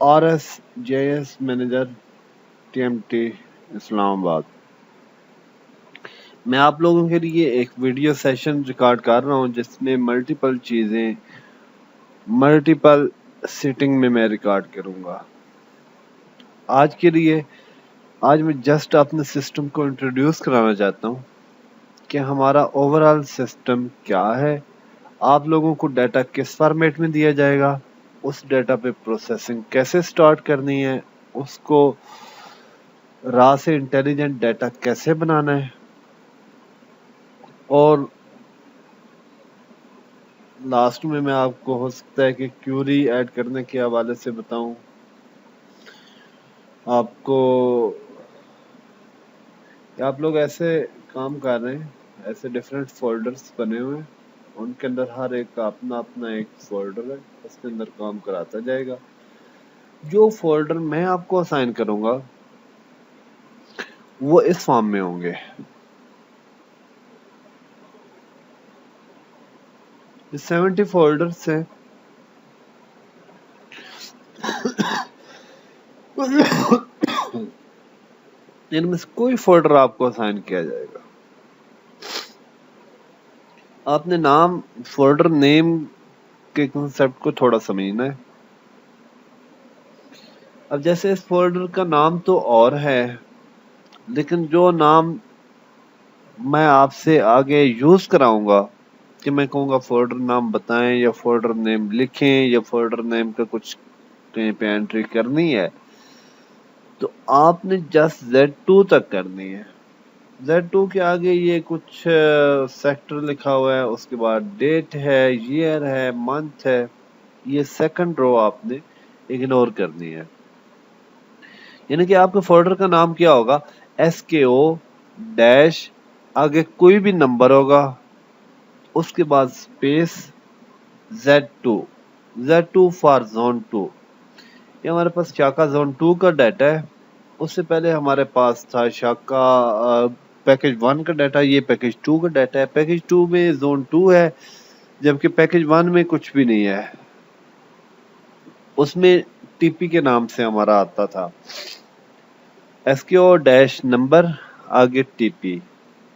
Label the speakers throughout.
Speaker 1: RSJS manager TMT Islamabad. मैं आप लोगों के लिए एक वीडियो सेशन रिकॉर्ड कर रहा हूं जिसमें मल्टीपल चीजें मल्टीपल सिटिंग में मैं रिकॉर्ड करूंगा। आज के लिए आज मैं जस्ट अपने सिस्टम को इंट्रोड्यूस कराना चाहता हूं कि हमारा ओवरऑल सिस्टम क्या है, आप लोगों को डाटा किस फॉर्मेट में दिया जाएगा, उस डाटा पे प्रोसेसिंग कैसे स्टार्ट करनी है, उसको रॉ से इंटेलिजेंट डाटा कैसे बनाना है, और लास्ट में मैं आपको हो सकता है कि क्यूरी ऐड करने के हवाले से बताऊं आपको। आप लोग ऐसे काम कर रहे हैं, ऐसे डिफरेंट फोल्डर्स बने हुए हैं, उनके अंदर हर एक का अपना अपना एक फोल्डर है, उसके अंदर काम कराता जाएगा। जो फोल्डर मैं आपको असाइन करूंगा वो इस फॉर्म में होंगे। ये 70 फोल्डर्स हैं। इनमें से कोई फोल्डर आपको असाइन किया जाएगा। आपने नाम फोल्डर नेम के कंसेप्ट को थोड़ा समझना है। अब जैसे इस फोल्डर का नाम तो और है, लेकिन जो नाम मैं आपसे आगे यूज कराऊंगा कि मैं कहूँगा फोल्डर नाम बताएं या फोल्डर नेम लिखें या फोल्डर नेम का कुछ कहीं पे एंट्री करनी है, तो आपने जस्ट Z2 तक करनी है। Z2 के आगे ये कुछ सेक्टर लिखा हुआ है, उसके बाद डेट है, ईयर है, मंथ है, ये सेकंड रो आपने इग्नोर करनी है। यानी कि आपके फोल्डर का नाम क्या होगा, SKO डैश आगे कोई भी नंबर होगा, उसके बाद स्पेस Z2 फॉर जोन 2। ये हमारे पास शाखा जोन 2 का डाटा है। उससे पहले हमारे पास था शाखा पैकेज 1 का डाटा, ये पैकेज 2 का डाटा है। पैकेज 2 में जोन 2 है, जबकि पैकेज 1 में कुछ भी नहीं है। उसमें टीपी के नाम से हमारा आता था, SKO डैश नंबर आगे टीपी।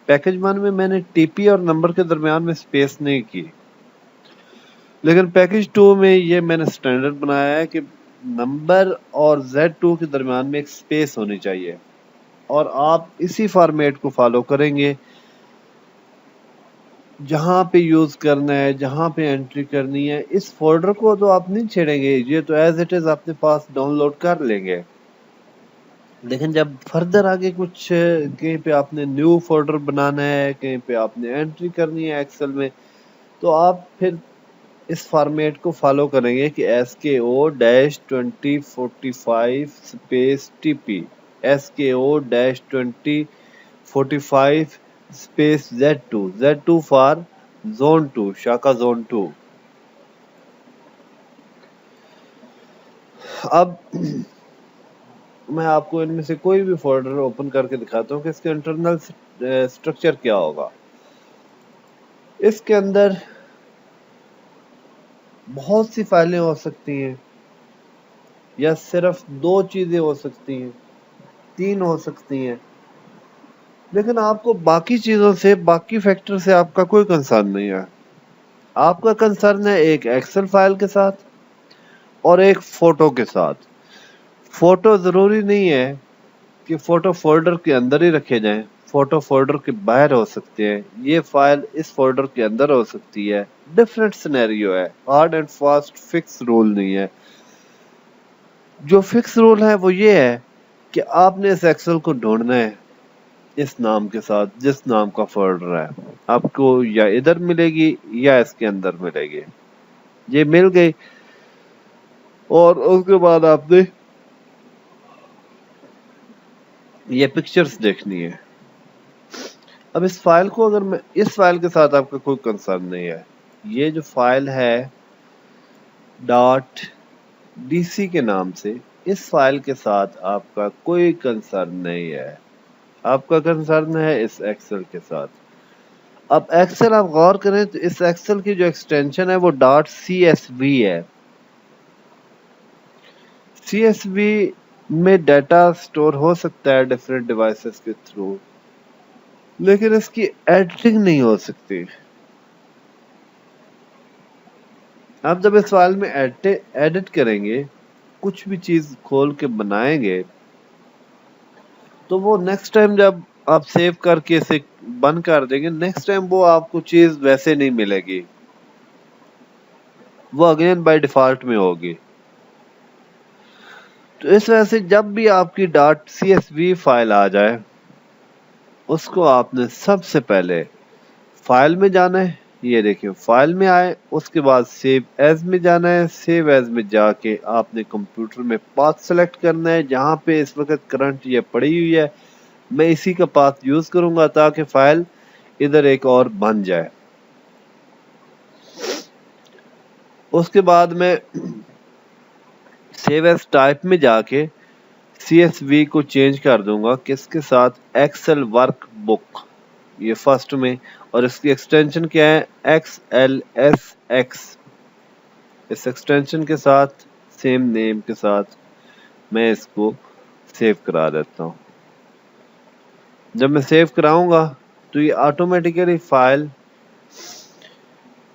Speaker 1: पैकेज 1 में मैंने टीपी और नंबर के दरमियान में स्पेस नहीं की, लेकिन पैकेज 2 में ये मैंने स्टैंडर्ड बनाया है कि नंबर और Z2 के दरमियान में एक स्पेस होनी चाहिए, और आप इसी फॉर्मेट को फॉलो करेंगे। जहां पे यूज करना है, जहां पे एंट्री करनी है, इस फोल्डर को तो आप नहीं छेड़ेंगे, ये तो एज इट इज अपने पास डाउनलोड कर लेंगे। लेकिन जब फर्दर आगे कुछ कहीं पे आपने न्यू फोल्डर बनाना है, कहीं पे आपने एंट्री करनी है एक्सेल में, तो आप फिर इस फॉर्मेट को फॉलो करेंगे कि SKO-2045 space TP, SKO-2045 space Z2 for zone 2, शाखा जोन 2। अब मैं आपको इनमें से कोई भी फोल्डर ओपन करके दिखाता हूँ कि इसके इंटरनल स्ट्रक्चर क्या होगा। इसके अंदर बहुत सी फाइलें हो सकती हैं, या सिर्फ 2 चीजें हो सकती हैं, 3 हो सकती हैं, लेकिन आपको बाकी चीजों से, बाकी फैक्टर से आपका कोई कंसर्न नहीं है। आपका कंसर्न है एक एक्सेल फाइल के साथ और एक फोटो के साथ। फोटो जरूरी नहीं है कि फोटो फोल्डर के अंदर ही रखे जाएं, फोटो फोल्डर के बाहर हो सकते हैं, ये फाइल इस फोल्डर के अंदर हो सकती है। डिफरेंट सिनेरियो है, hard and fast fix rule नहीं है। जो फिक्स रूल है वो ये है कि आपने इस एक्सेल को ढूंढना है इस नाम के साथ, जिस नाम का फोल्डर है आपको या इधर मिलेगी या इसके अंदर मिलेगी। ये मिल गई, और उसके बाद आपने ये पिक्चर्स देखनी है। अब इस फाइल को, अगर मैं इस फाइल के साथ आपका कोई कंसर्न नहीं है, ये जो फाइल है .dc के नाम से, इस फाइल के साथ आपका कोई कंसर्न नहीं है। आपका कंसर्न है इस एक्सेल के साथ। अब एक्सेल आप गौर करें तो इस एक्सेल की जो एक्सटेंशन है वो .csv है। CSV में डाटा स्टोर हो सकता है डिफरेंट डिवाइसेस के थ्रू, लेकिन इसकी एडिटिंग नहीं हो सकती। आप जब इस फाइल में एडिट करेंगे, कुछ भी चीज खोल के बनाएंगे, तो वो नेक्स्ट टाइम जब आप सेव करके इसे बंद कर देंगे, नेक्स्ट टाइम वो आपको चीज वैसे नहीं मिलेगी, वो अगेन बाय डिफॉल्ट में होगी। तो इस वजह से जब भी आपकी .csv फाइल आ जाए, उसको आपने सबसे पहले फाइल में जाना है। ये देखिए फाइल में आए, उसके बाद सेव एज में जाना है। सेव एज में जाके आपने कंप्यूटर में पाथ सेलेक्ट करना है, जहां पे इस वक्त करंट ये पड़ी हुई है। मैं इसी का पाथ यूज करूंगा ताकि फाइल इधर एक और बन जाए। उसके बाद में सेव एज टाइप में जाके CSV को चेंज कर दूंगा किसके साथ, एक्सेल वर्कबुक, ये फर्स्ट में, और इसकी एक्सटेंशन क्या है, XLSX। इस एक्सटेंशन के साथ सेम नेम के साथ मैं इसको सेव करा देता हूँ। जब मैं सेव कराऊंगा तो ये ऑटोमेटिकली फाइल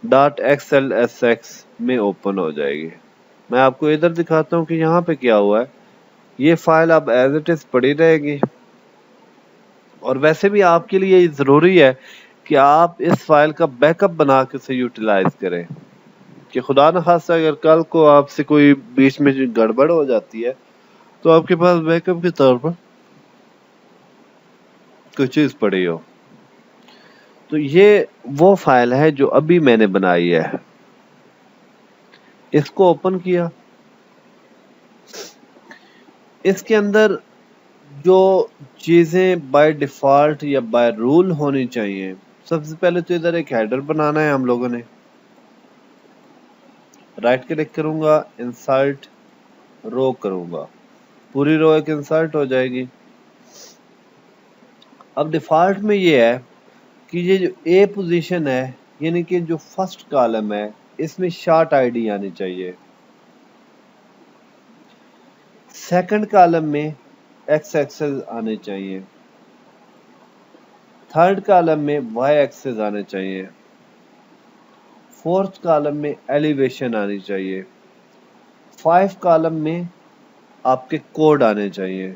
Speaker 1: .xlsx में ओपन हो जाएगी। मैं आपको इधर दिखाता हूँ कि यहाँ पे क्या हुआ है। ये फाइल अब एज इट इज पड़ी रहेगी। और वैसे भी आपके लिए ये जरूरी है कि आप इस फाइल का बैकअप बना के उसे यूटिलाइज करें, कि खुदा न खास्ता अगर कल को आपसे कोई बीच में गड़बड़ हो जाती है तो आपके पास बैकअप के तौर पर कोई चीज पड़ी हो। तो ये वो फाइल है जो अभी मैंने बनाई है। इसको ओपन किया, इसके अंदर जो चीजें बाय डिफॉल्ट या बाय रूल होनी चाहिए, सबसे पहले तो इधर एक हेडर बनाना है हम लोगों ने। राइट क्लिक करूंगा, इंसर्ट रो करूंगा, पूरी रो एक इंसर्ट हो जाएगी। अब डिफॉल्ट में ये है कि ये जो ए पोजीशन है, यानी कि जो फर्स्ट कॉलम है, इसमें शार्ट आईडी आनी चाहिए। सेकंड कॉलम में एक्स एक्सेस आने चाहिए। थर्ड कॉलम में वाई एक्सेस आने चाहिए। फोर्थ कॉलम में एलिवेशन आनी चाहिए। 5 कॉलम में आपके कोड आने चाहिए।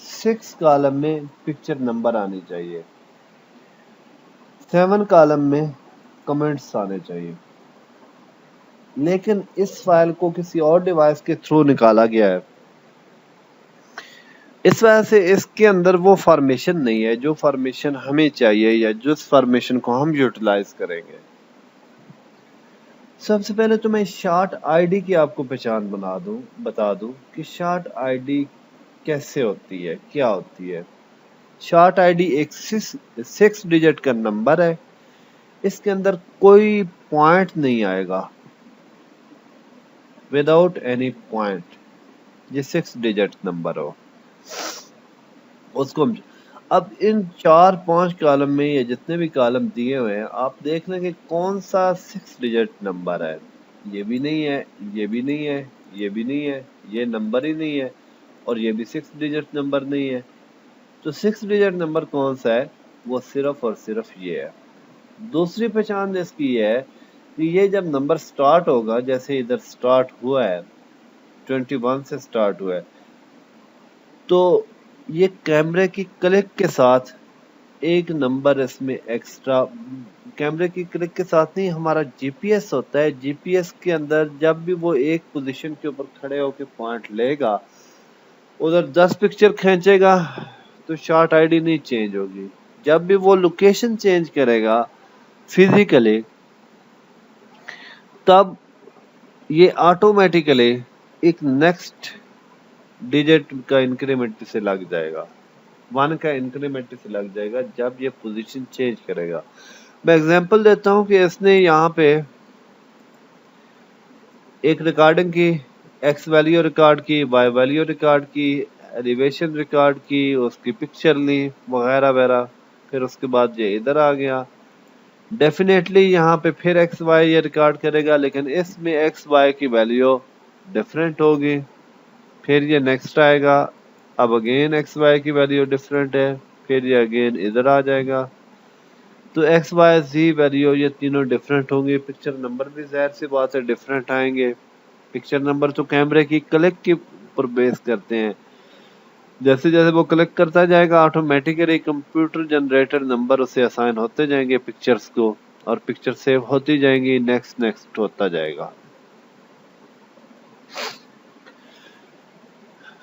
Speaker 1: 6 कॉलम में पिक्चर नंबर आनी चाहिए। 7 कॉलम में कमेंट्स आने चाहिए। लेकिन इस फाइल को किसी और डिवाइस के थ्रू निकाला गया है, इस वजह से इसके अंदर वो फॉर्मेशन नहीं है जो फॉर्मेशन हमें चाहिए या जिस फॉर्मेशन को हम यूटिलाइज करेंगे। सबसे पहले तो मैं शार्ट आईडी की आपको पहचान बता दूं कि शार्ट आईडी कैसे होती है, क्या होती है। शार्ट आईडी एक 6 डिजिट का नंबर है। इसके अंदर कोई पॉइंट नहीं आएगा, विदाउट एनी पॉइंट। ये 6 डिजिट नंबर हो उसको हम, अब इन 4-5 कॉलम में ये जितने भी कॉलम दिए हुए हैं, आप देख लें कि कौन सा 6 डिजिट नंबर है। ये भी नहीं है, ये भी नहीं है, ये भी नहीं है, ये नंबर ही नहीं है, और ये भी 6 डिजिट नंबर नहीं है। तो 6 डिजिट नंबर कौन सा है, वो सिर्फ और सिर्फ ये है। दूसरी पहचान इसकी है कि ये जब नंबर स्टार्ट होगा, जैसे इधर स्टार्ट हुआ है 21 से स्टार्ट हुआ है, तो ये कैमरे की क्लिक के साथ एक नंबर इसमें एक्स्ट्रा, कैमरे की क्लिक के साथ नहीं, हमारा जीपीएस होता है। जीपीएस के अंदर जब भी वो एक पोजीशन के ऊपर खड़े होकर पॉइंट लेगा, उधर 10 पिक्चर खींचेगा तो शार्ट आईडी नहीं चेंज होगी। जब भी वो लोकेशन चेंज करेगा फिजिकली, तब ये ऑटोमेटिकली एक नेक्स्ट डिजिट का इंक्रीमेंट से लग जाएगा, 1 का इंक्रीमेंट से लग जाएगा जब ये पोजीशन चेंज करेगा। मैं एग्जांपल देता हूं कि इसने यहाँ पे एक रिकॉर्डिंग की, एक्स वैल्यू रिकॉर्ड की, वाई वैल्यू रिकॉर्ड की, एलिवेशन रिकॉर्ड की, उसकी पिक्चर ली वगैरह वगैरह। फिर उसके बाद ये इधर आ गया। डेफिनेटली यहाँ पे फिर एक्स वाई ये रिकॉर्ड करेगा, लेकिन इसमें एक्स वाई की वैल्यू डिफरेंट होगी। फिर ये नेक्स्ट आएगा, अब अगेन एक्स वाई की वैल्यू डिफरेंट है, फिर ये अगेन इधर आ जाएगा। तो एक्स वाई जी वैल्यू ये तीनों डिफरेंट होंगे। पिक्चर नंबर भी जाहिर सी बात है डिफरेंट आएंगे। पिक्चर नंबर तो कैमरे की क्लिक के ऊपर बेस करते हैं। जैसे जैसे वो कलेक्ट करता जाएगा ऑटोमेटिकली कंप्यूटर जनरेटेड नंबर उसे असाइन होते जाएंगे पिक्चर्स को, और पिक्चर सेव होती जाएंगी, नेक्स्ट नेक्स्ट होता जाएगा।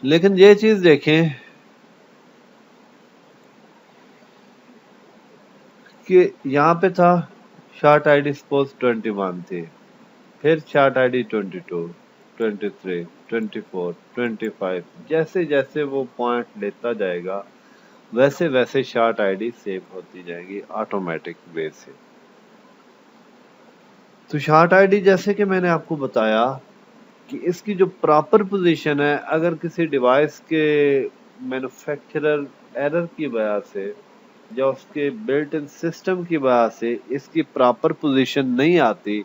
Speaker 1: लेकिन ये चीज देखें कि यहाँ पे था शार्ट आईडी सपोज 21 थी, फिर शार्ट आईडी 22, 23, 24, 25, जैसे जैसे वो पॉइंट लेता जाएगा वैसे वैसे शार्ट आईडी सेव होती जाएगी ऑटोमेटिक वे से। तो शार्ट आईडी जैसे कि मैंने आपको बताया कि इसकी जो प्रॉपर पोजीशन है, अगर किसी डिवाइस के मैन्युफैक्चरर एरर की वजह से या उसके बिल्ट इन सिस्टम की वजह से इसकी प्रॉपर पोजीशन नहीं आती,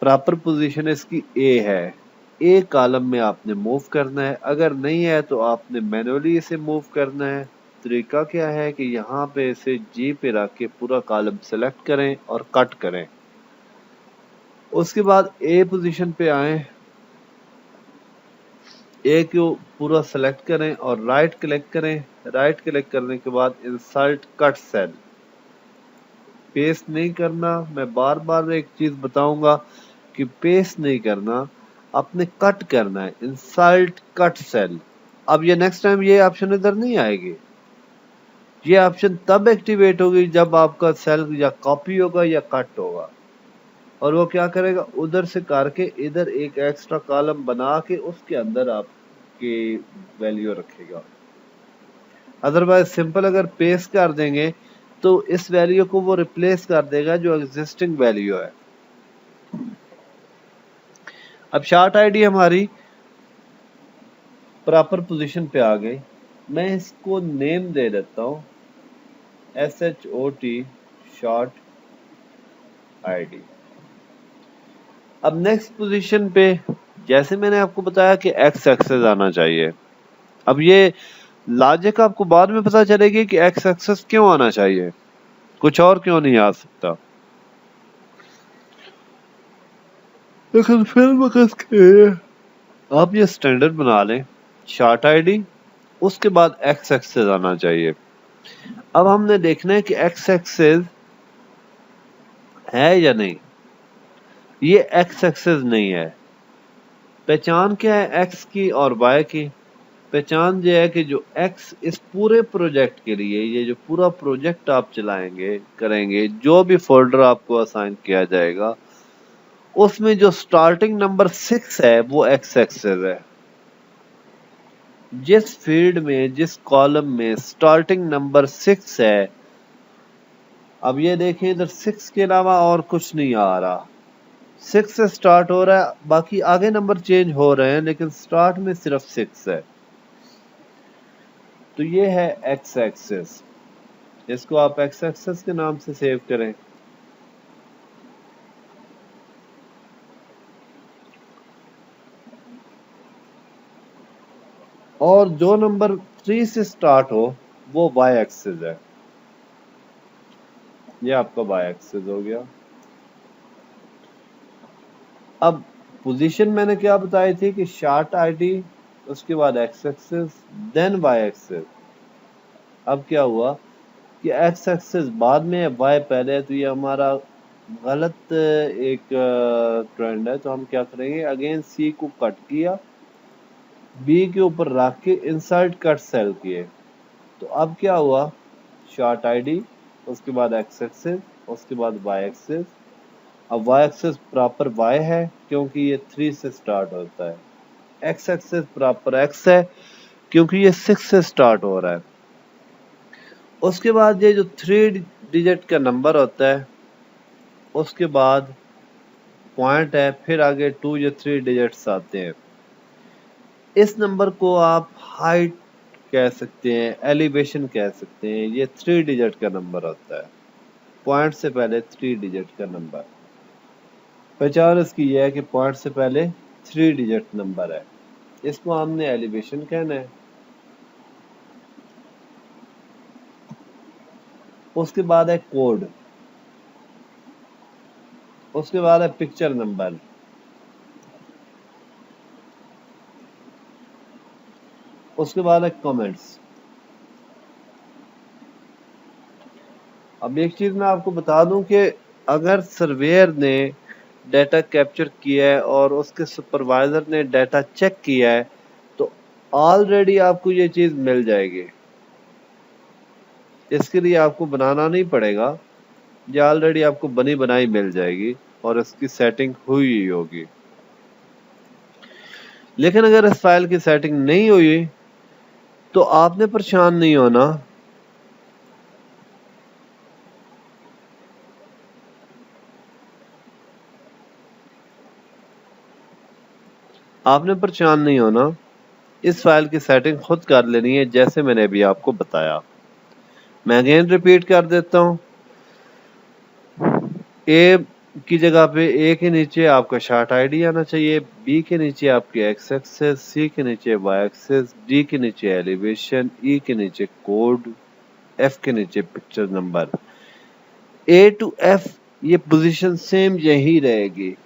Speaker 1: प्रॉपर पोजीशन इसकी ए है, ए कॉलम में आपने मूव करना है। अगर नहीं है तो आपने मैनुअली इसे मूव करना है। तरीका क्या है कि यहाँ पे इसे जी पे रख के पूरा कॉलम सेलेक्ट करें और कट करें। उसके बाद ए पोजीशन पे आए, ए को पूरा सेलेक्ट करें और राइट क्लिक करें। राइट क्लिक करने के बाद इंसर्ट कट सेल, पेस्ट नहीं करना। मैं बार बार एक चीज बताऊंगा कि पेस्ट नहीं करना, आपने कट करना है, इंसर्ट कट सेल। अब ये नेक्स्ट टाइम ये ऑप्शन इधर नहीं आएगी, ये ऑप्शन तब एक्टिवेट होगी जब आपका सेल या कॉपी होगा या कट होगा। और वो क्या करेगा, उधर से करके इधर एक एक्स्ट्रा कॉलम बना के उसके अंदर आपकी वैल्यू रखेगा। अदरवाइज सिंपल अगर पेस्ट कर देंगे तो इस वैल्यू को वो रिप्लेस कर देगा जो एग्जिस्टिंग वैल्यू है। अब शार्ट आईडी हमारी प्रॉपर पोजीशन पे आ गई। मैं इसको नेम दे देता हूं SHOT शॉर्ट आईडी। अब नेक्स्ट पोजीशन पे जैसे मैंने आपको बताया कि एक्स एक्सेस आना चाहिए। अब ये लॉजिक आपको बाद में पता चलेगी कि एक्स एक्सेस क्यों आना चाहिए, कुछ और क्यों नहीं आ सकता। लेकिन फिर वक्त के आप ये स्टैंडर्ड बना लें शार्ट आईडी, उसके बाद एक्स एक्सेस आना चाहिए। अब हमने देखना है कि एक्स एक्सेस है या नहीं। ये एक्स एक्सेस नहीं है। पहचान क्या है एक्स की और वाई की? पहचान ये है कि जो एक्स इस पूरे प्रोजेक्ट के लिए, ये जो पूरा प्रोजेक्ट आप चलाएंगे करेंगे, जो भी फोल्डर आपको असाइन किया जाएगा उसमें जो स्टार्टिंग नंबर 6 है वो एक्स एक्सेस है। जिस फील्ड में, जिस कॉलम में स्टार्टिंग नंबर 6 है, अब ये देखें इधर 6 के अलावा और कुछ नहीं आ रहा, 6 से स्टार्ट हो रहा है, बाकी आगे नंबर चेंज हो रहे हैं लेकिन स्टार्ट में सिर्फ 6 है। तो ये है एक्स एक्सेस, इसको आप एक्स एक्सेस के नाम से सेव करें। और जो नंबर 3 से स्टार्ट हो वो वाई एक्सेस है। ये आपका वाई एक्सेस हो गया। अब पोजीशन मैंने क्या बताई थी कि शार्ट आईडी, उसके बाद X axis, then Y axis. अब क्या हुआ कि एक्स एक्सेस बाद में है, वाई पहले है, तो ये हमारा गलत एक ट्रेंड है। तो हम क्या करेंगे, अगेन सी को कट किया, बी के ऊपर रख के इंसर्ट कट सेल किए। तो अब क्या हुआ, शार्ट आईडी, उसके बाद एक्स एक्सेस, उसके बाद वाई एक्सेस। अब वाई एक्सेस प्रॉपर वाई है क्योंकि ये 3 से स्टार्ट होता है। एक्स एक्सेस प्रॉपर एक्स है क्योंकि ये 6 से स्टार्ट हो रहा है। उसके बाद ये जो 3 डिजिट का नंबर होता है, उसके बाद पॉइंट है, फिर आगे 2 या 3 डिजिट्स आते हैं। इस नंबर को आप हाइट कह सकते हैं, एलिवेशन कह सकते हैं। ये 3 डिजिट का नंबर होता है, पॉइंट से पहले 3 डिजिट का नंबर। पहचान इसकी यह है कि पॉइंट से पहले 3 डिजिट नंबर है। इसको हमने एलिवेशन कहना है। उसके बाद है कोड, उसके बाद है पिक्चर नंबर, उसके बाद है कमेंट्स। अब एक चीज मैं आपको बता दूं कि अगर सर्वेयर ने डाटा कैप्चर किया है और उसके सुपरवाइजर ने डाटा चेक किया है तो ऑलरेडी आपको ये चीज मिल जाएगी। इसके लिए आपको बनाना नहीं पड़ेगा, ये ऑलरेडी आपको बनी बनाई मिल जाएगी और इसकी सेटिंग हुई ही होगी। लेकिन अगर इस फाइल की सेटिंग नहीं हुई तो आपने परेशान नहीं होना। आपने परेशान नहीं होना, इस फाइल की सेटिंग खुद कर लेनी है जैसे मैंने अभी आपको बताया। मैं अगेन रिपीट कर देता हूँ। ए की जगह पे ए के नीचे आपका शार्ट आईडी आना चाहिए, बी के नीचे आपके एक्स एक्सेस, सी के नीचे वाई एक्सेस, डी के नीचे एलिवेशन, ई के नीचे कोड, एफ के नीचे picture number. A to F ये पोजीशन सेम यही रहेगी।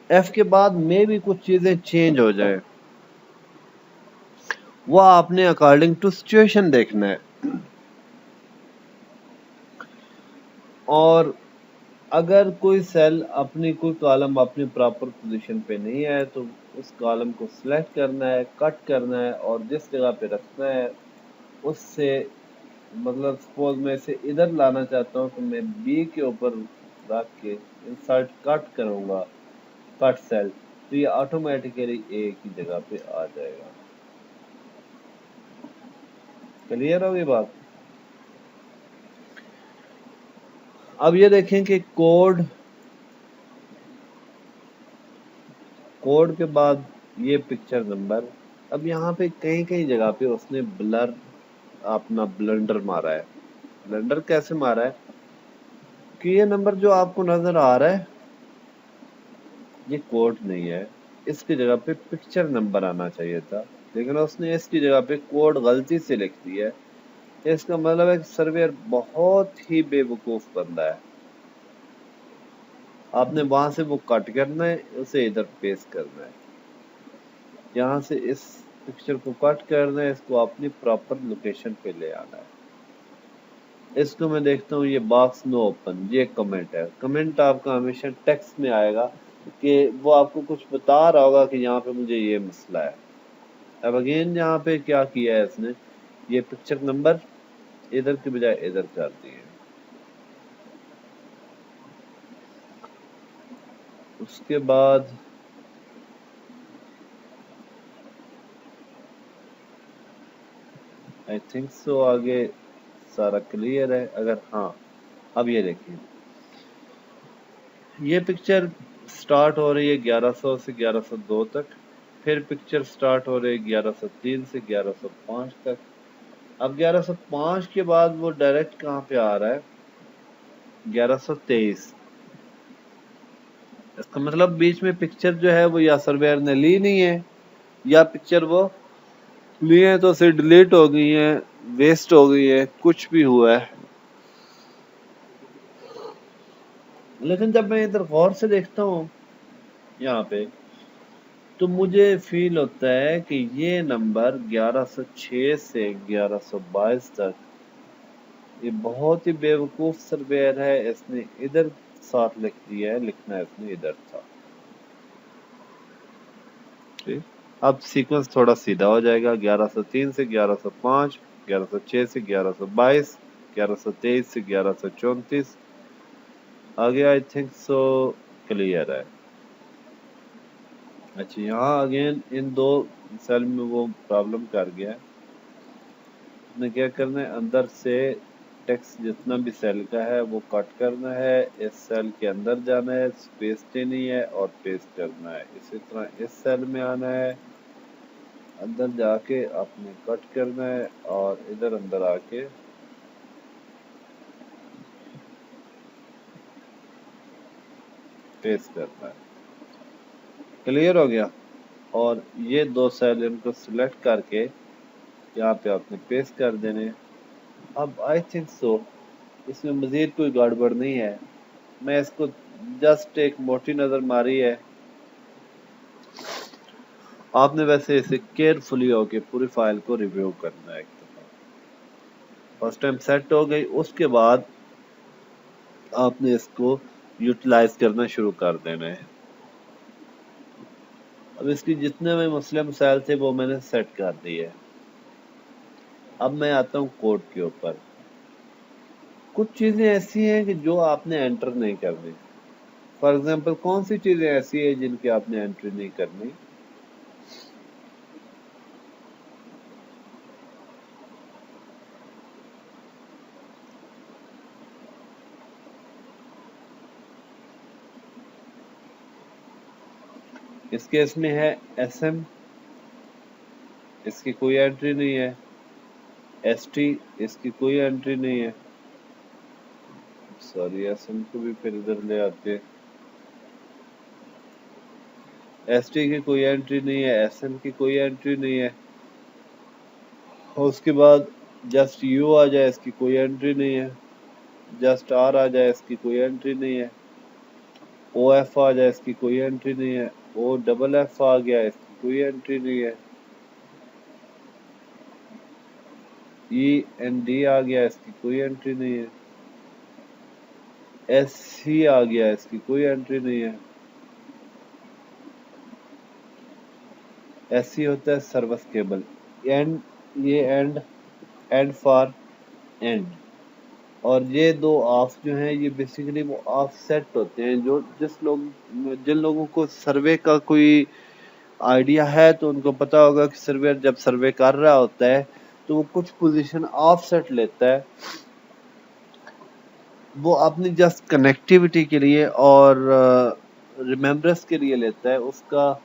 Speaker 1: एफ के बाद में भी कुछ चीजें चेंज हो जाए वो आपने अकॉर्डिंग टू सिचुएशन देखना है। और अगर कोई सेल अपनी कोई कॉलम अपनी प्रॉपर पोजीशन पे नहीं है तो उस कॉलम को सिलेक्ट करना है, कट करना है और जिस जगह पे रखना है उससे, मतलब सपोज मैं इसे इधर लाना चाहता हूँ तो मैं बी के ऊपर रख के इंसर्ट कट करूंगा, कट सेल, तो ये ऑटोमेटिकली ए की जगह पे आ जाएगा। क्लियर होगी बात? अब ये देखें कि कोड, कोड के बाद ये पिक्चर नंबर। अब यहाँ पे कई कई जगह पे उसने ब्लर, अपना ब्लंडर मारा है। ब्लंडर कैसे मारा है कि ये नंबर जो आपको नजर आ रहा है ये कोड नहीं है, इसकी जगह पे पिक्चर नंबर आना चाहिए था, लेकिन उसने इसकी जगह पे कोड गलती से लिख दिया है। इसका मतलब है सर्वेयर बहुत ही बेवकूफ बंदा है। आपने वहां से वो कट करना है, उसे इधर पेस्ट करना है, यहाँ से इस पिक्चर को कट करना है, इसको अपनी प्रॉपर लोकेशन पे ले आना है। इसको मैं देखता हूँ ये बॉक्स नो ओपन, ये कमेंट है। कमेंट आपका हमेशा टेक्स्ट में आएगा कि वो आपको कुछ बता रहा होगा कि यहाँ पे मुझे ये मसला है। अब अगेन यहाँ पे क्या किया है इसने, ये पिक्चर नंबर इधर की बजाय इधर कर दिए। उसके बाद आई थिंक सो आगे सारा क्लियर है। अगर हाँ, अब ये देखिए ये पिक्चर स्टार्ट हो रही है 1100 से 1102 तक, फिर पिक्चर स्टार्ट हो रही है 1103 से 1105 तक। अब 1105 के बाद वो डायरेक्ट कहाँ पे आ रहा है, 1123। इसका मतलब बीच में पिक्चर जो है वो या सर्वेयर ने ली नहीं है या पिक्चर वो लिए हैं तो उसे डिलीट हो गई है, वेस्ट हो गई है, कुछ भी हुआ है। लेकिन जब मैं इधर गौर से देखता हूँ यहाँ पे तो मुझे फील होता है कि ये नंबर 1106 से 1122 तक ये बहुत ही बेवकूफ सर्वेयर है। इसने इधर साथ लिख दिया है, लिखना इसने इधर था। ठीक, अब सीक्वेंस थोड़ा सीधा हो जाएगा। 1103 से 1105, 1106 से 1122, 1123 से 1134। आगे आई थिंक सो क्लियर है। अच्छा, यहाँ अगेन इन दो सेल में वो प्रॉब्लम कर गया है। आपने क्या करना है, अंदर से टेक्स्ट जितना भी सेल का है वो कट करना है, इस सेल के अंदर जाना है, स्पेस देनी है और पेस्ट करना है। इसी तरह इस सेल में आना है, अंदर जाके आपने कट करना है और इधर अंदर आके पेस्ट करना है। क्लियर हो गया? और ये 2 सेल इनको सिलेक्ट करके यहाँ पे आपने पेस्ट कर देने। अब आई थिंक सो इसमें मजीद कोई गड़बड़ नहीं है। मैं इसको जस्ट एक मोटी नज़र मारी है। आपने वैसे इसे केयरफुली होके पूरी फाइल को रिव्यू करना है एक दफा। फर्स्ट टाइम सेट हो गई, उसके बाद आपने इसको यूटिलाइज करना शुरू कर देना है। अब इसकी जितने में मसले मसाइल थे वो मैंने सेट कर दिए। अब मैं आता हूँ कोड के ऊपर। कुछ चीजें ऐसी हैं कि जो आपने एंटर नहीं करनी। फॉर एग्जाम्पल कौन सी चीजें ऐसी है जिनकी आपने एंट्री नहीं करनी? इस केस में है SM, इसकी कोई एंट्री नहीं है। ST, इसकी कोई एंट्री नहीं है। सॉरी, SM को भी फिर इधर ले आते हैं। ST की कोई एंट्री नहीं है, SM की कोई एंट्री नहीं है। और उसके बाद जस्ट U आ जाए, इसकी कोई एंट्री नहीं है। जस्ट R आ जाए, इसकी कोई एंट्री नहीं है। OF आ जाए, इसकी कोई एंट्री नहीं है। OFF आ गया, इसकी कोई एंट्री नहीं है। END आ गया, इसकी कोई एंट्री नहीं है। SC आ गया, इसकी कोई एंट्री नहीं है। SC होता है सर्विस केबल। एंड, ये एंड फॉर एंड। और ये 2 ऑफ जो हैं ये बेसिकली वो ऑफ सेट होते हैं। जो जिन लोगों को सर्वे का कोई आइडिया है तो उनको पता होगा कि सर्वेयर जब सर्वे कर रहा होता है तो वो कुछ पोजीशन ऑफ सेट लेता है। वो अपनी जस्ट कनेक्टिविटी के लिए और रिमेम्बरेंस के लिए लेता है। उसका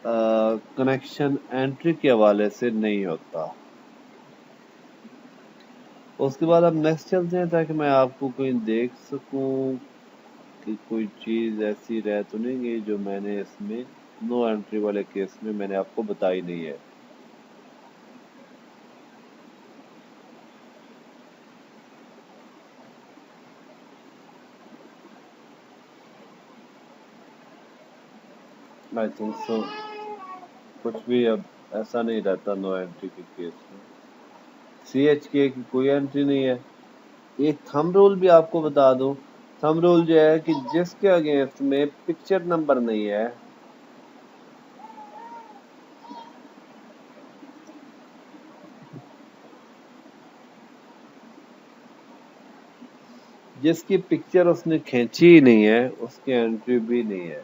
Speaker 1: कनेक्शन एंट्री के हवाले से नहीं होता। उसके बाद अब नेक्स्ट चलते हैं ताकि मैं आपको कहीं देख सकूं कि कोई चीज़ ऐसी रह तो नहीं गई जो मैंने इसमें नो एंट्री वाले केस में मैंने आपको बताई नहीं है। आई थिंक सो कुछ भी अब ऐसा नहीं रहता नो एंट्री के केस में। CHK की कोई एंट्री नहीं है। एक थंब रूल भी आपको बता दूं। थंब रूल जो है कि जिसके अगेंस्ट में पिक्चर नंबर नहीं है, जिसकी पिक्चर उसने खींची ही नहीं है, उसकी एंट्री भी नहीं है।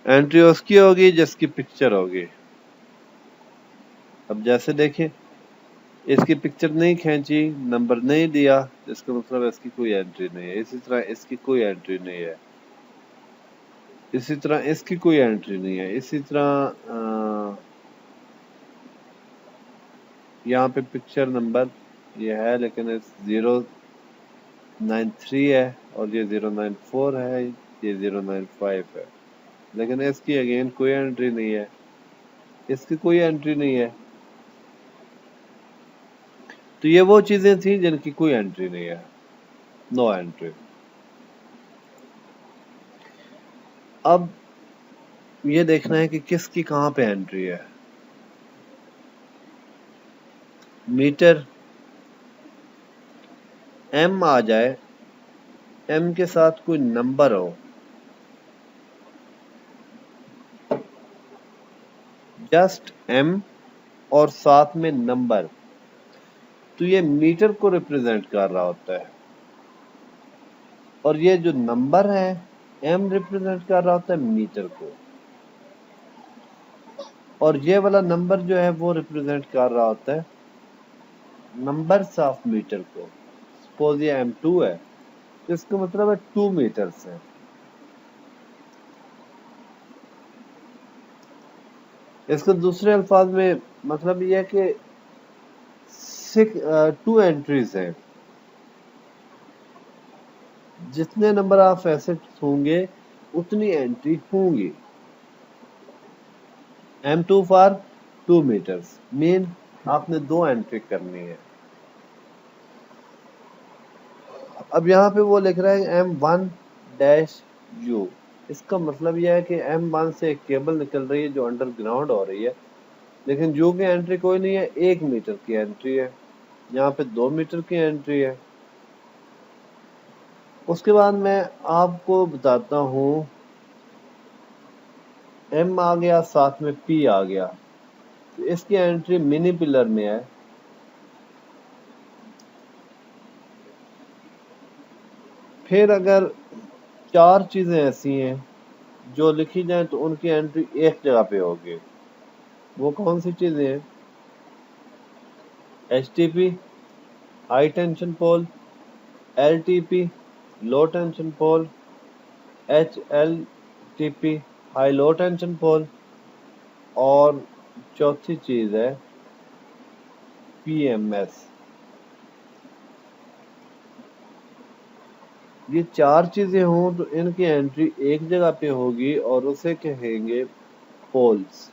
Speaker 1: एंट्री उसकी होगी जिसकी पिक्चर होगी। अब जैसे देखें, इसकी पिक्चर नहीं खींची, नंबर नहीं दिया, इसका मतलब इसकी कोई एंट्री नहीं है। इसी तरह इसकी कोई एंट्री नहीं है। इसी तरह इसकी कोई एंट्री नहीं है। इसी तरह यहाँ पे पिक्चर नंबर ये है लेकिन 093 है और ये 094 है, ये 095 है, लेकिन इसकी अगेन कोई एंट्री नहीं है। इसकी कोई एंट्री नहीं है। तो ये वो चीजें थी जिनकी कोई एंट्री नहीं है, नो एंट्री। अब ये देखना है कि किसकी कहाँ पे एंट्री है। मीटर M आ जाए, M के साथ कोई नंबर हो, जस्ट M और साथ में नंबर, तो ये मीटर को रिप्रेजेंट कर रहा होता है। और ये जो नंबर है M रिप्रेजेंट कर रहा होता है मीटर को, और ये वाला नंबर जो है वो रिप्रेजेंट कर रहा होता है नंबर्स ऑफ मीटर को। सपोज ये M2 है तो इसका मतलब है 2 मीटर्स है। इसका दूसरे अल्फाज में मतलब यह है कि 2 एंट्रीज हैं। जितने नंबर ऑफ एसेट्स होंगे उतनी एंट्री होंगी। M2 फॉर 2 मीटर्स मीन आपने 2 एंट्री करनी है। अब यहाँ पे वो लिख रहा है M1-U, इसका मतलब यह है कि M1 से एक केबल निकल रही है जो अंडरग्राउंड हो रही है, लेकिन U की एंट्री कोई नहीं है, 1 मीटर की एंट्री है, यहाँ पे 2 मीटर की एंट्री है। उसके बाद मैं आपको बताता हूँ, M आ गया, साथ में P आ गया, तो इसकी एंट्री मिनी पिलर में है। फिर अगर 4 चीजें ऐसी हैं जो लिखी जाए तो उनकी एंट्री एक जगह पे होगी, वो कौन सी चीजें हैं? HTP हाई टेंशन पोल, LTP लो टेंशन पोल, HLTP हाई लो टेंशन पोल, और चौथी चीज है PMS। ये 4 चीजें हों तो इनकी एंट्री एक जगह पे होगी और उसे कहेंगे पोल्स।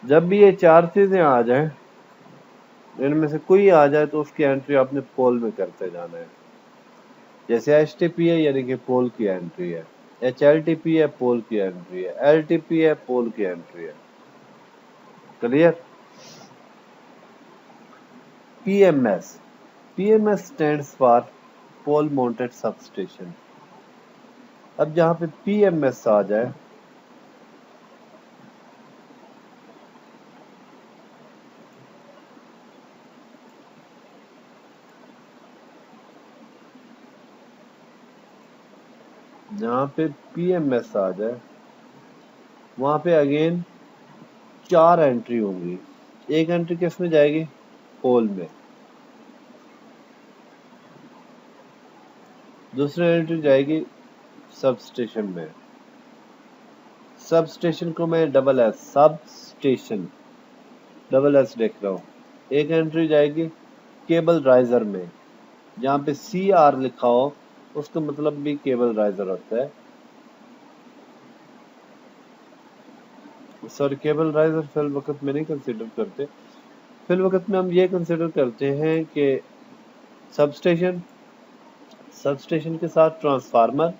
Speaker 1: जब भी ये 4 चीजें आ जाएं, इनमें से कोई आ जाए तो उसकी एंट्री आपने पोल में करते जाना है। जैसे HTP है यानी कि पोल की एंट्री है, HLTP है पोल की एंट्री है, LTP है पोल की एंट्री है। Clear? PMS stands for pole mounted substation. अब जहां पे PMS आ जाए, जहां पे PMS आ जाए वहां पे अगेन 4 एंट्री होंगी। एक एंट्री किस में जाएगी? पोल में। दूसरी एंट्री जाएगी सब स्टेशन में। सब स्टेशन को मैं सब स्टेशन डबल एस लिख रहा हूँ। एक एंट्री जाएगी केबल राइजर में, जहाँ पे CR लिखा हो उसका मतलब भी केबल राइजर होता है। सॉरी, केबल राइजर फिल वक्त में नहीं कंसिडर करते, फिल वक्त में हम ये कंसिडर करते हैं कि सबस्टेशन, सबस्टेशन के साथ ट्रांसफार्मर,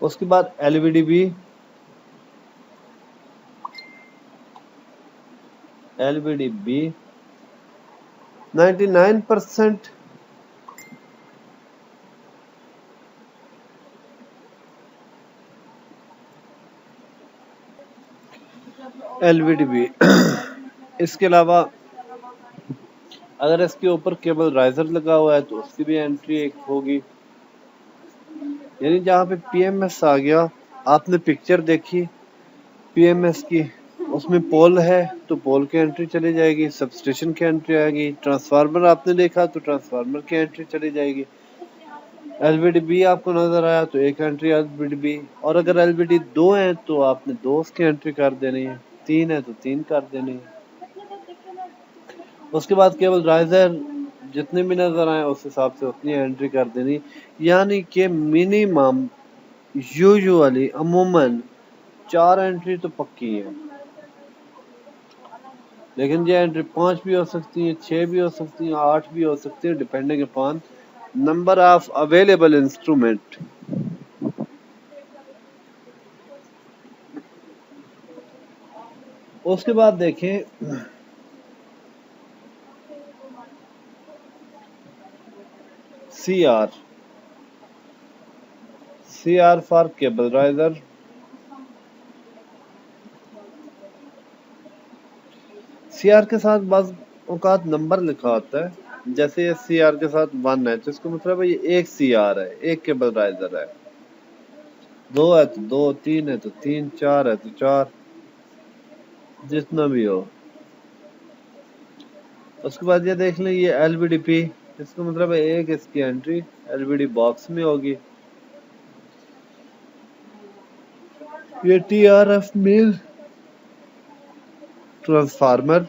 Speaker 1: उसके बाद LVDB, LVDB 99% LVDB। इसके अलावा अगर इसके ऊपर केबल राइजर लगा हुआ है तो उसकी भी एंट्री एक होगी। यानी जहाँ पे PMS आ गया, आपने पिक्चर देखी PMS की, उसमें पोल है तो पोल की एंट्री चली जाएगी, सबस्टेशन की एंट्री आएगी, ट्रांसफार्मर आपने देखा तो ट्रांसफार्मर की एंट्री चली जाएगी, LVDB आपको नजर आया तो एक एंट्री LVDB, और अगर LVD 2 है तो आपने 2 उसकी एंट्री कर देनी है, 3 है तो 3 कर देनी है। उसके बाद केवल राइजर जितने भी नजर आए उस हिसाब से उतनी एंट्री कर देनी। यानी कि मिनिमम यूजुअली अमूमन 4 एंट्री तो पक्की है, लेकिन ये एंट्री 5 भी हो सकती है, 6 भी हो सकती है, 8 भी हो सकती है, depending upon number of available instrument. उसके बाद देखें CR for cable riser. CR के साथ बस औकात नंबर लिखा होता है, जैसे ये CR के साथ 1 है तो इसको मतलब है ये एक CR है, एक केबल राइजर है, 2 है तो 2, 3 है तो 3, 4 है तो 4, जितना भी हो। उसके बाद ये देख लें ये LVDP, इसका मतलब है एक इसकी एंट्री LVD बॉक्स में होगी। ये TRF मेल ट्रांसफार्मर।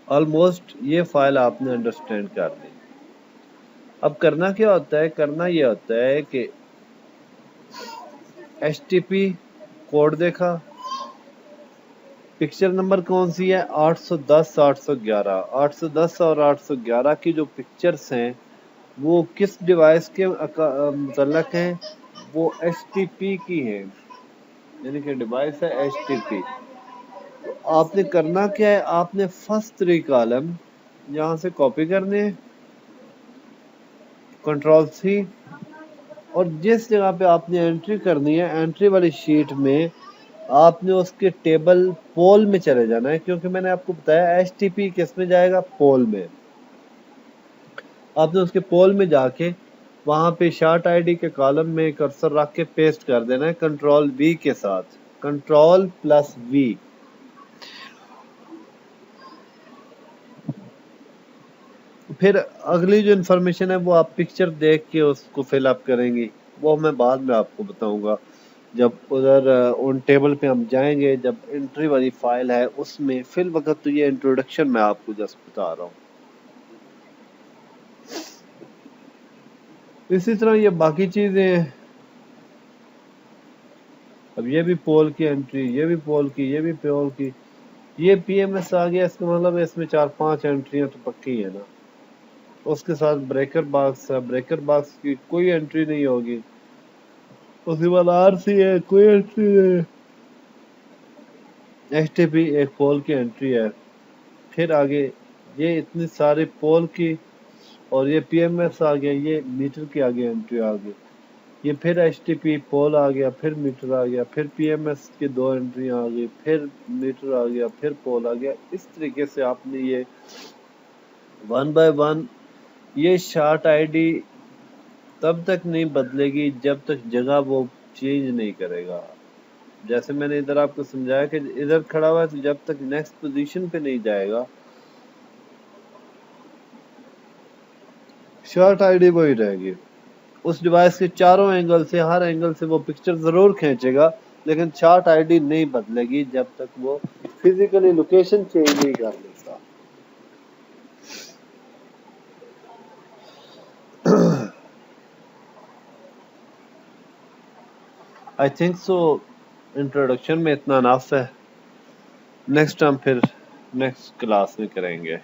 Speaker 1: ऑलमोस्ट ये फाइल आपने अंडरस्टैंड कर ली। अब करना क्या होता है, करना ये होता है कि HTTP कोड देखा, पिक्चर नंबर कौन सी है 810 811। 810 और 811 की जो पिक्चर्स हैं वो किस डिवाइस के मुतल्लक हैं, वो HTTP की है, यानी कि डिवाइस है HTTP। तो आपने करना क्या है, आपने फर्स्ट 3 कॉलम यहाँ से कॉपी करने हैं, Ctrl+C, और जिस जगह पे आपने एंट्री करनी है एंट्री वाली शीट में आपने उसके टेबल पोल में चले जाना है, क्योंकि मैंने आपको बताया HTTP किस में जाएगा, पोल में। आपने उसके पोल में जाके वहां पे शार्ट आईडी के कॉलम में कर्सर रख के पेस्ट कर देना है Ctrl+V के साथ, Ctrl+V। फिर अगली जो इन्फॉर्मेशन है वो आप पिक्चर देख के उसको फिलअप करेंगी, वो मैं बाद में आपको बताऊंगा जब उधर उन टेबल पे हम जाएंगे, जब एंट्री वाली फाइल है उसमें। फिल वक्त तो ये इंट्रोडक्शन मैं आपको जस्ट बता रहा हूँ। इसी तरह ये बाकी चीजें, अब ये भी पोल की एंट्री, ये भी पोल की, ये भी पोल की, ये PMS आ गया, इसका मतलब इसमें 4-5 एंट्रियां तो पक्की है ना। उसके साथ ब्रेकर बॉक्स है, ब्रेकर बॉक्स की कोई एंट्री नहीं होगी। उसके बाद RC है, कोई एंट्री नहीं है। HTTP एक पोल की एंट्री है। फिर आगे ये इतनी सारी पोल की, और ये PMS आ गया, ये मीटर की आगे एंट्री आ गई। ये फिर HTTP पोल आ गया, फिर मीटर आ गया, फिर PMS की 2 एंट्री आ गई, फिर मीटर आ गया, फिर पोल आ गया। इस तरीके से आपने ये 1 बाय 1, ये शार्ट आईडी तब तक नहीं बदलेगी जब तक जगह वो चेंज नहीं करेगा। जैसे मैंने इधर आपको समझाया कि इधर खड़ा हुआ है तो जब तक नेक्स्ट पोजीशन पे नहीं जाएगा शॉर्ट आईडी वही रहेगी। उस डिवाइस के चारों एंगल से, हर एंगल से वो पिक्चर जरूर खींचेगा, लेकिन शॉर्ट आईडी नहीं बदलेगी जब तक वो फिजिकली लोकेशन चेंज नहीं कर लेता। आई थिंक सो इंट्रोडक्शन में इतना अनाफ है। नेक्स्ट हम फिर नेक्स्ट क्लास में करेंगे।